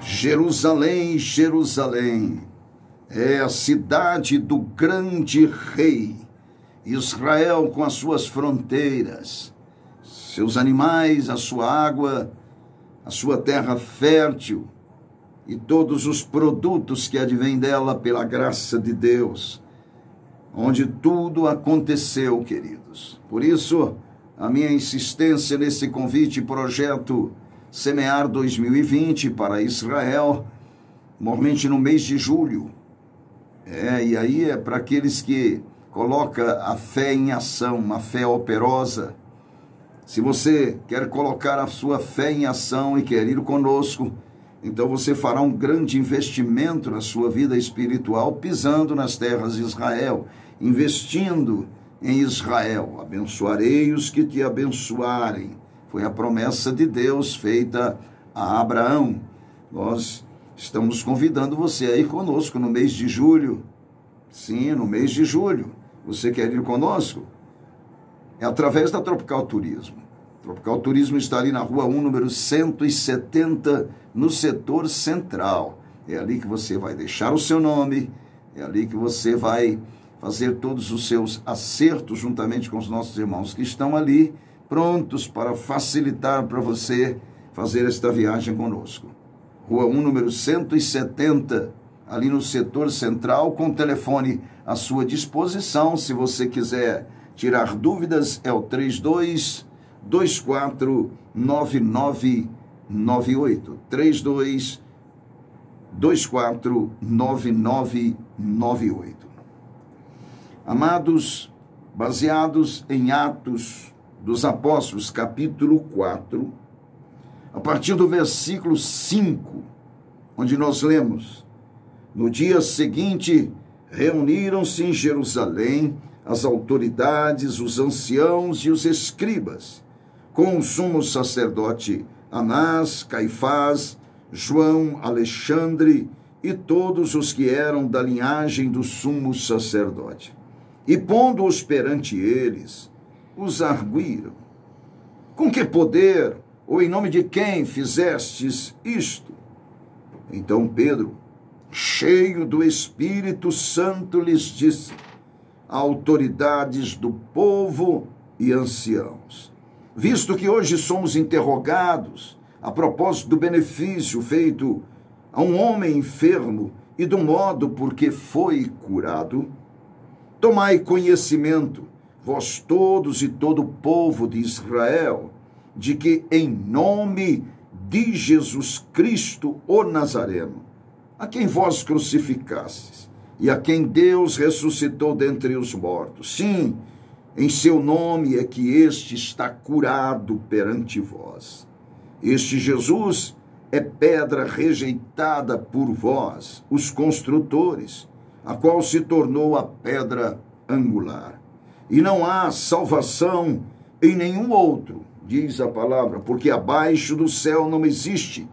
Jerusalém, Jerusalém, é a cidade do grande rei. Israel com as suas fronteiras, seus animais, a sua água, a sua terra fértil e todos os produtos que advêm dela pela graça de Deus, onde tudo aconteceu, queridos. Por isso, a minha insistência nesse convite, projeto Semear 2020 para Israel, normalmente no mês de julho. E aí é para aqueles que colocam a fé em ação, uma fé operosa. Se você quer colocar a sua fé em ação e quer ir conosco, então você fará um grande investimento na sua vida espiritual, pisando nas terras de Israel, investindo em Israel. Abençoarei os que te abençoarem. Foi a promessa de Deus feita a Abraão. Nós estamos convidando você a ir conosco no mês de julho. Sim, no mês de julho. Você quer ir conosco? É através da Tropical Turismo. Tropical Turismo está ali na Rua 1, número 170, no setor central. É ali que você vai deixar o seu nome, é ali que você vai fazer todos os seus acertos juntamente com os nossos irmãos que estão ali, prontos para facilitar para você fazer esta viagem conosco. Rua 1, número 170, ali no setor central, com o telefone à sua disposição. Se você quiser tirar dúvidas, é o 32249998. 32249998. Amados, baseados em Atos dos Apóstolos, capítulo 4, a partir do versículo 5, onde nós lemos: no dia seguinte, reuniram-se em Jerusalém as autoridades, os anciãos e os escribas, com o sumo sacerdote Anás, Caifás, João, Alexandre e todos os que eram da linhagem do sumo sacerdote. E pondo-os perante eles, os arguíram: com que poder ou em nome de quem fizestes isto? Então Pedro, cheio do Espírito Santo, lhes disse: autoridades do povo e anciãos, visto que hoje somos interrogados a propósito do benefício feito a um homem enfermo e do modo por que foi curado, tomai conhecimento, vós todos e todo o povo de Israel, de que em nome de Jesus Cristo, o Nazareno, a quem vós crucificastes, e a quem Deus ressuscitou dentre os mortos, sim, em seu nome é que este está curado perante vós. Este Jesus é pedra rejeitada por vós, os construtores, a qual se tornou a pedra angular. E não há salvação em nenhum outro, diz a palavra, porque abaixo do céu não existe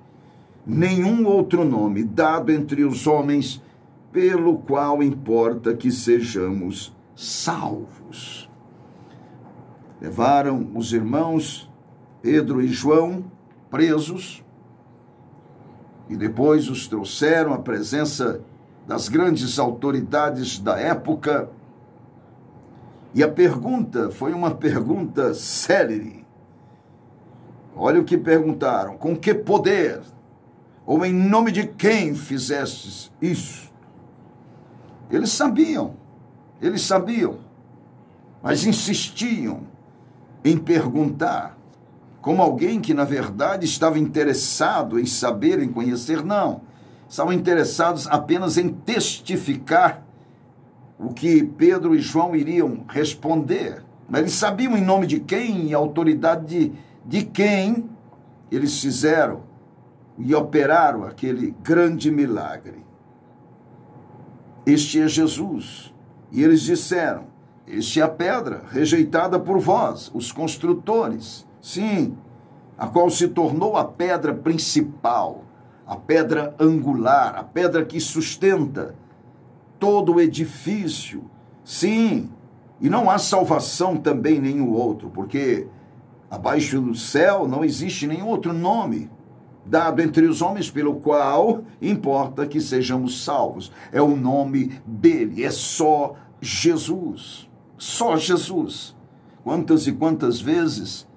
nenhum outro nome dado entre os homens pelo qual importa que sejamos salvos. Levaram os irmãos Pedro e João presos e depois os trouxeram à presença das grandes autoridades da época. E a pergunta foi uma pergunta célere. Olha o que perguntaram: com que poder ou em nome de quem fizestes isso? Eles sabiam, mas insistiam em perguntar, como alguém que, na verdade, estava interessado em saber, em conhecer. Não, estavam interessados apenas em testificar o que Pedro e João iriam responder. Mas eles sabiam em nome de quem e a autoridade de quem eles fizeram e operaram aquele grande milagre. Este é Jesus. E eles disseram: este é a pedra rejeitada por vós, os construtores. Sim, a qual se tornou a pedra principal, a pedra angular, a pedra que sustenta todo o edifício. Sim, e não há salvação também em nenhum outro, porque abaixo do céu não existe nenhum outro nome dado entre os homens, pelo qual importa que sejamos salvos. É o nome dele, é só Jesus. Só Jesus. Quantas e quantas vezes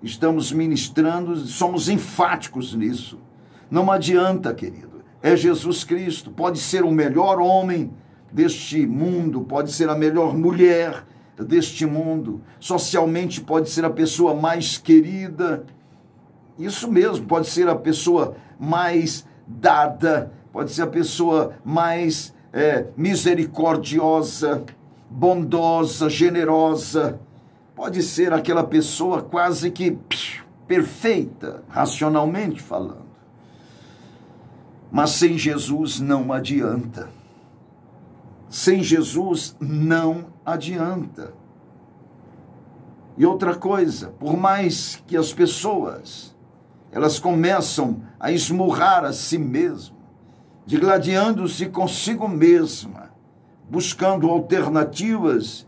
estamos ministrando, somos enfáticos nisso. Não adianta, querido. É Jesus Cristo. Pode ser o melhor homem deste mundo, pode ser a melhor mulher deste mundo, socialmente pode ser a pessoa mais querida, isso mesmo, pode ser a pessoa mais dada, pode ser a pessoa mais misericordiosa, bondosa, generosa, pode ser aquela pessoa quase que perfeita, racionalmente falando. Mas sem Jesus não adianta. Sem Jesus não adianta. E outra coisa, por mais que as pessoas, elas começam a esmurrar a si mesmas, digladiando-se consigo mesma, buscando alternativas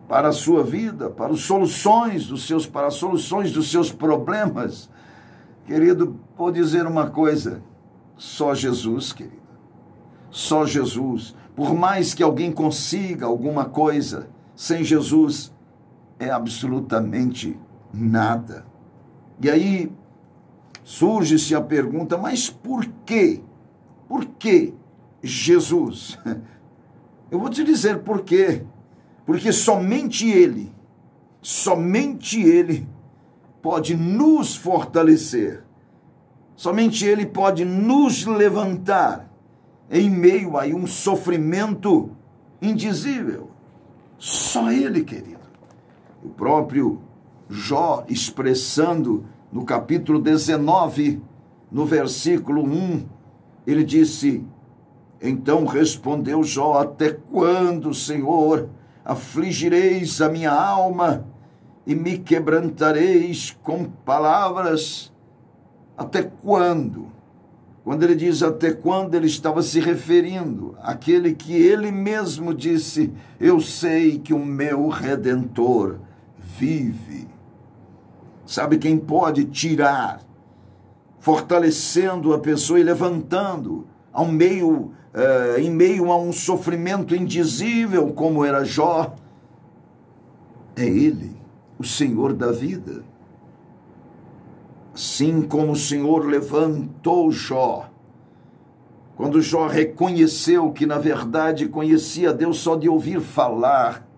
para a sua vida, para as soluções dos seus problemas. Querido, vou dizer uma coisa, só Jesus, querido. Só Jesus. Por mais que alguém consiga alguma coisa, sem Jesus é absolutamente nada. E aí surge-se a pergunta, mas por quê? Por que Jesus? Eu vou te dizer por quê. Porque somente Ele pode nos fortalecer. Somente Ele pode nos levantar em meio a um sofrimento indizível. Só Ele, querido. O próprio Jó, expressando no capítulo 19, no versículo 1, ele disse, então respondeu Jó, até quando, Senhor, afligireis a minha alma e me quebrantareis com palavras? Até quando? Quando ele diz até quando, ele estava se referindo àquele que ele mesmo disse, eu sei que o meu Redentor vive. Sabe quem pode tirar, fortalecendo a pessoa e levantando em meio a um sofrimento indizível, como era Jó? É Ele, o Senhor da vida. Assim como o Senhor levantou Jó, quando Jó reconheceu que, na verdade, conhecia Deus só de ouvir falar,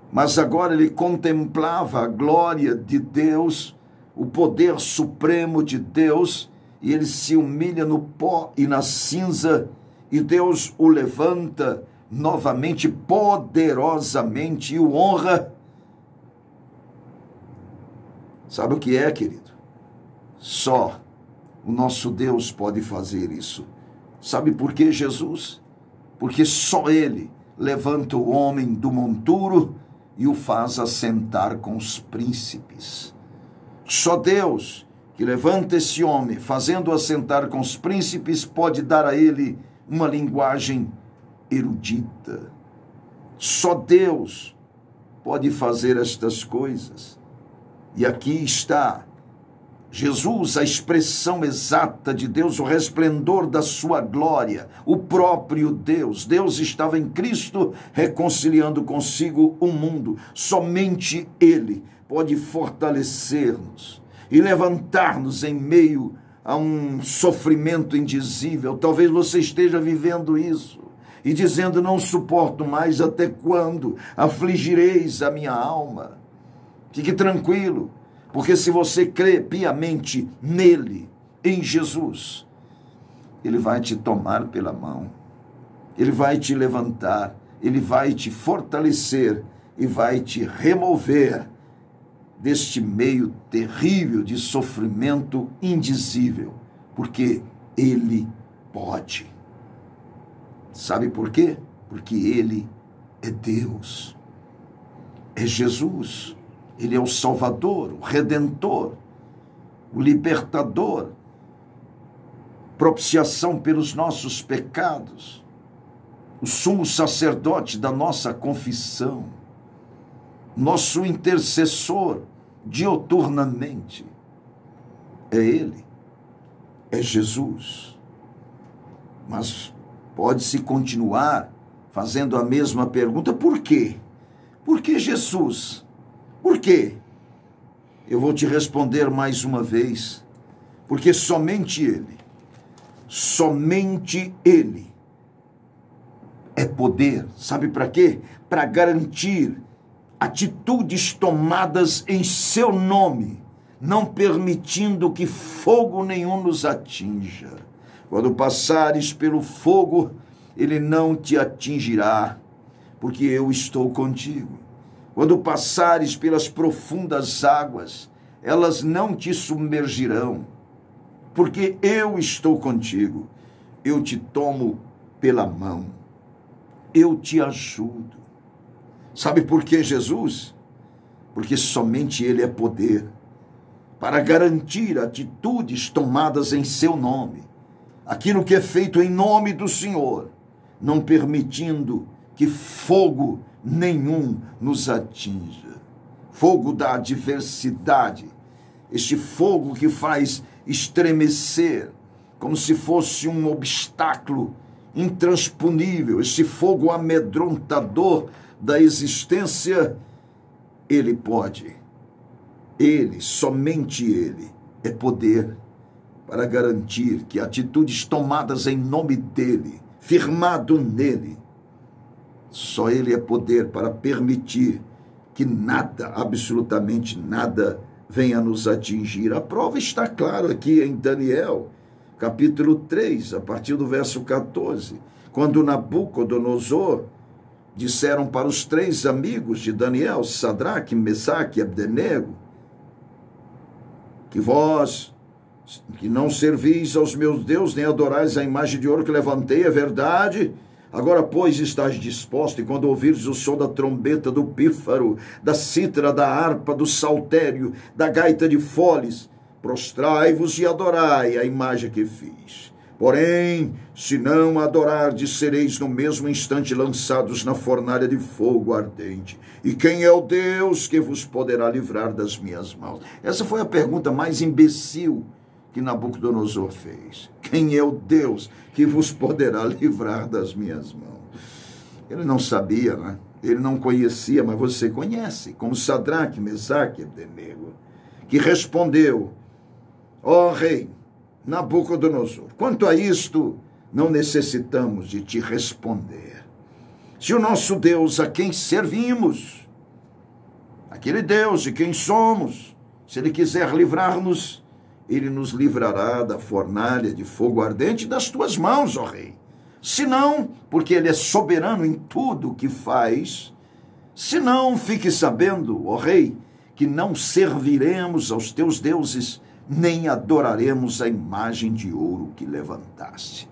mas agora ele contemplava a glória de Deus, o poder supremo de Deus, e ele se humilha no pó e na cinza, e Deus o levanta novamente, poderosamente, e o honra. Sabe o que é, querido? Só o nosso Deus pode fazer isso. Sabe por que, Jesus? Porque só Ele levanta o homem do monturo e o faz assentar com os príncipes. Só Deus, que levanta esse homem, fazendo assentar com os príncipes, pode dar a ele uma linguagem erudita. Só Deus pode fazer estas coisas. E aqui está Jesus, a expressão exata de Deus, o resplendor da sua glória, o próprio Deus. Deus estava em Cristo reconciliando consigo o mundo. Somente Ele pode fortalecer-nos e levantar-nos em meio a um sofrimento indizível. Talvez você esteja vivendo isso e dizendo, não suporto mais, até quando afligireis a minha alma? Fique tranquilo, porque se você crê piamente nele, em Jesus, ele vai te tomar pela mão, ele vai te levantar, ele vai te fortalecer e vai te remover deste meio terrível de sofrimento indizível, porque ele pode. Sabe por quê? Porque ele é Deus, é Jesus. Ele é o Salvador, o Redentor, o Libertador, propiciação pelos nossos pecados, o sumo sacerdote da nossa confissão, nosso intercessor dioturnamente. É Ele, é Jesus. Mas pode-se continuar fazendo a mesma pergunta: por quê? Por que Jesus? Por quê? Eu vou te responder mais uma vez: porque somente Ele é poder. Sabe para quê? Para garantir atitudes tomadas em seu nome, não permitindo que fogo nenhum nos atinja. Quando passares pelo fogo, ele não te atingirá, porque eu estou contigo. Quando passares pelas profundas águas, elas não te submergirão, porque eu estou contigo. Eu te tomo pela mão, eu te ajudo. Sabe por que Jesus? Porque somente Ele é poder para garantir atitudes tomadas em seu nome, aquilo que é feito em nome do Senhor, não permitindo que fogo nenhum nos atinja. Fogo da adversidade, este fogo que faz estremecer, como se fosse um obstáculo intransponível, este fogo amedrontador da existência. Ele pode, somente Ele, é poder para garantir que atitudes tomadas em nome dEle, firmado nele, só Ele é poder para permitir que nada, absolutamente nada, venha nos atingir. A prova está clara aqui em Daniel, capítulo 3, a partir do verso 14, quando Nabucodonosor disseram para os 3 amigos de Daniel, Sadraque, Mesaque e Abdenego, que vós, que não servis aos meus deuses, nem adorais a imagem de ouro que levantei, é verdade. Agora, pois, estás disposto, e quando ouvires o som da trombeta, do pífaro, da cítara, da harpa, do saltério, da gaita de foles, prostrai-vos e adorai a imagem que fiz. Porém, se não adorardes, sereis no mesmo instante lançados na fornalha de fogo ardente. E quem é o Deus que vos poderá livrar das minhas mãos? Essa foi a pergunta mais imbecil que Nabucodonosor fez. Quem é o Deus que vos poderá livrar das minhas mãos? Ele não sabia, né? Ele não conhecia, mas você conhece, como Sadraque, Mesaque e Abdenego, que respondeu: ó rei Nabucodonosor, quanto a isto, não necessitamos de te responder. Se o nosso Deus, a quem servimos, aquele Deus de quem somos, se Ele quiser livrar-nos, Ele nos livrará da fornalha de fogo ardente das tuas mãos, ó rei. Se não, porque Ele é soberano em tudo o que faz, se não, fique sabendo, ó rei, que não serviremos aos teus deuses, nem adoraremos a imagem de ouro que levantaste.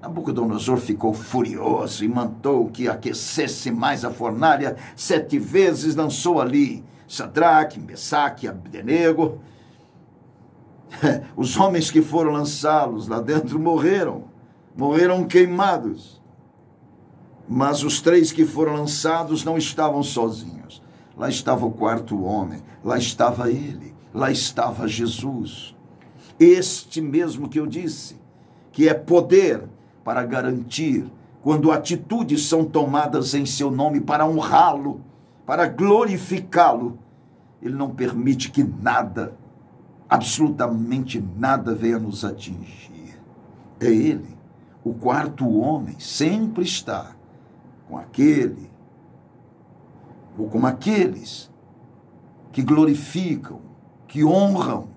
Nabucodonosor ficou furioso e mandou que aquecesse mais a fornalha 7 vezes, lançou ali Sadraque, Mesaque e Abdenego. Os homens que foram lançá-los lá dentro morreram queimados. Mas os 3 que foram lançados não estavam sozinhos. Lá estava o 4º homem, lá estava ele, lá estava Jesus. Este mesmo que eu disse, que é poder para garantir, quando atitudes são tomadas em seu nome para honrá-lo, para glorificá-lo, ele não permite que nada, absolutamente nada, venha nos atingir. É ele, o 4º homem, sempre está com aquele, ou com aqueles que glorificam, que honram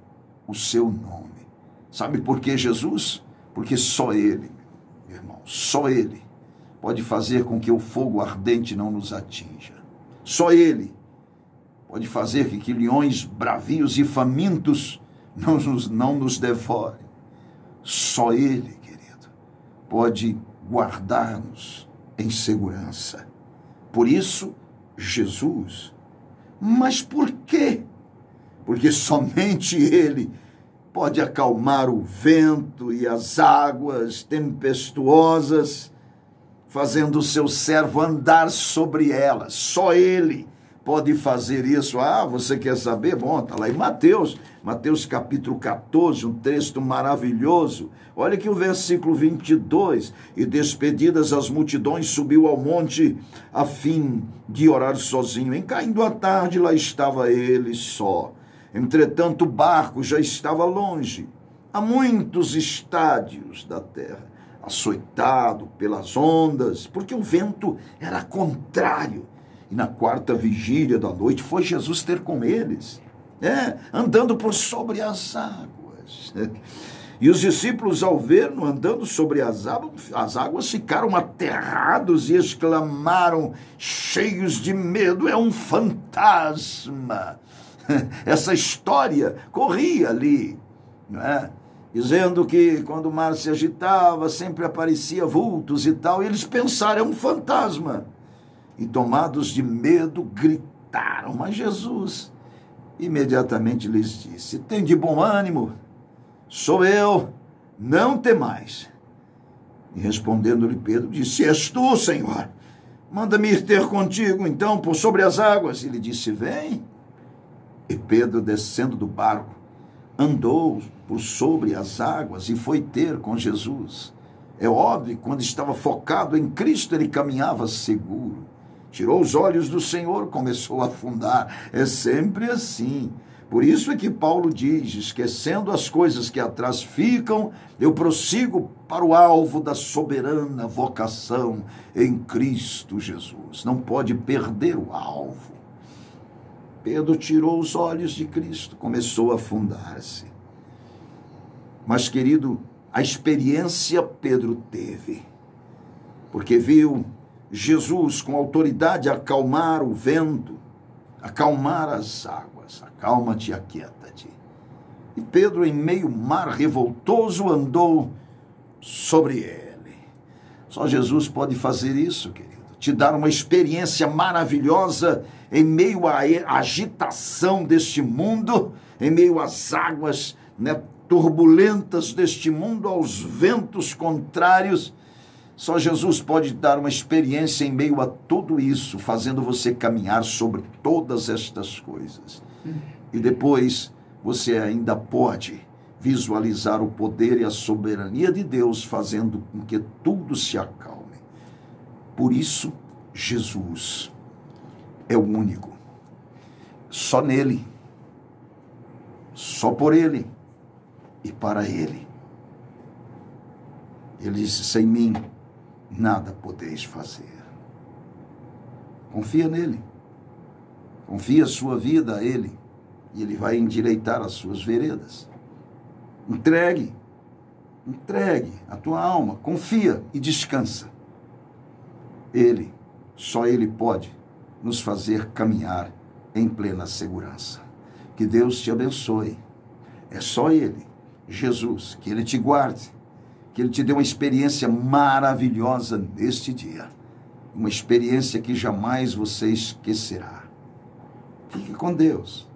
o seu nome. Sabe por que Jesus? Porque só Ele, meu irmão, só Ele pode fazer com que o fogo ardente não nos atinja. Só Ele pode fazer com que leões bravios e famintos não nos devorem. Só Ele, querido, pode guardar-nos em segurança. Por isso, Jesus. Mas por quê? Porque somente Ele pode acalmar o vento e as águas tempestuosas, fazendo o seu servo andar sobre elas. Só Ele pode fazer isso? Você quer saber? Bom, está lá em Mateus capítulo 14, um texto maravilhoso. Olha aqui o versículo 22. E despedidas as multidões, subiu ao monte a fim de orar sozinho. Em caindo a tarde, lá estava ele só. Entretanto, o barco já estava longe, a muitos estádios da terra, açoitado pelas ondas, porque o vento era contrário. E na quarta vigília da noite foi Jesus ter com eles, andando por sobre as águas. E os discípulos, ao ver-no andando sobre as águas, ficaram aterrados e exclamaram, cheios de medo: é um fantasma. Essa história corria ali, não é? Dizendo que quando o mar se agitava, sempre aparecia vultos e tal, e eles pensaram, é um fantasma. E tomados de medo, gritaram. Mas Jesus imediatamente lhes disse: tem de bom ânimo, sou eu, não temais. E respondendo-lhe Pedro, disse: és tu, Senhor, manda-me ir ter contigo, então, por sobre as águas. E ele disse: vem. E Pedro, descendo do barco, andou por sobre as águas e foi ter com Jesus. É óbvio, quando estava focado em Cristo, ele caminhava seguro. Tirou os olhos do Senhor, começou a afundar. É sempre assim. Por isso é que Paulo diz: esquecendo as coisas que atrás ficam, eu prossigo para o alvo da soberana vocação em Cristo Jesus. Não pode perder o alvo. Pedro tirou os olhos de Cristo, começou a afundar-se. Mas, querido, a experiência Pedro teve, porque viu Jesus com autoridade acalmar o vento, acalmar as águas. Acalma-te e aquieta-te. E Pedro, em meio mar revoltoso, andou sobre ele. Só Jesus pode fazer isso, querido. Te dar uma experiência maravilhosa em meio à agitação deste mundo, em meio às águas, turbulentas deste mundo, aos ventos contrários. Só Jesus pode dar uma experiência em meio a tudo isso, fazendo você caminhar sobre todas estas coisas. E depois você ainda pode visualizar o poder e a soberania de Deus, fazendo com que tudo se acalme. Por isso, Jesus é o único. Só nele, só por ele e para ele. Ele disse: sem mim nada podeis fazer. Confia nele. Confia a sua vida a ele e ele vai endireitar as suas veredas. Entregue a tua alma, confia e descansa. Ele, só ele pode nos fazer caminhar em plena segurança. Que Deus te abençoe. É só ele, Jesus, que ele te guarde, que ele te dê uma experiência maravilhosa neste dia. Uma experiência que jamais você esquecerá. Fique com Deus.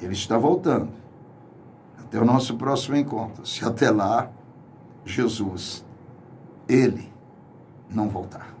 Ele está voltando. Até o nosso próximo encontro. Se até lá, Jesus, ele não voltar.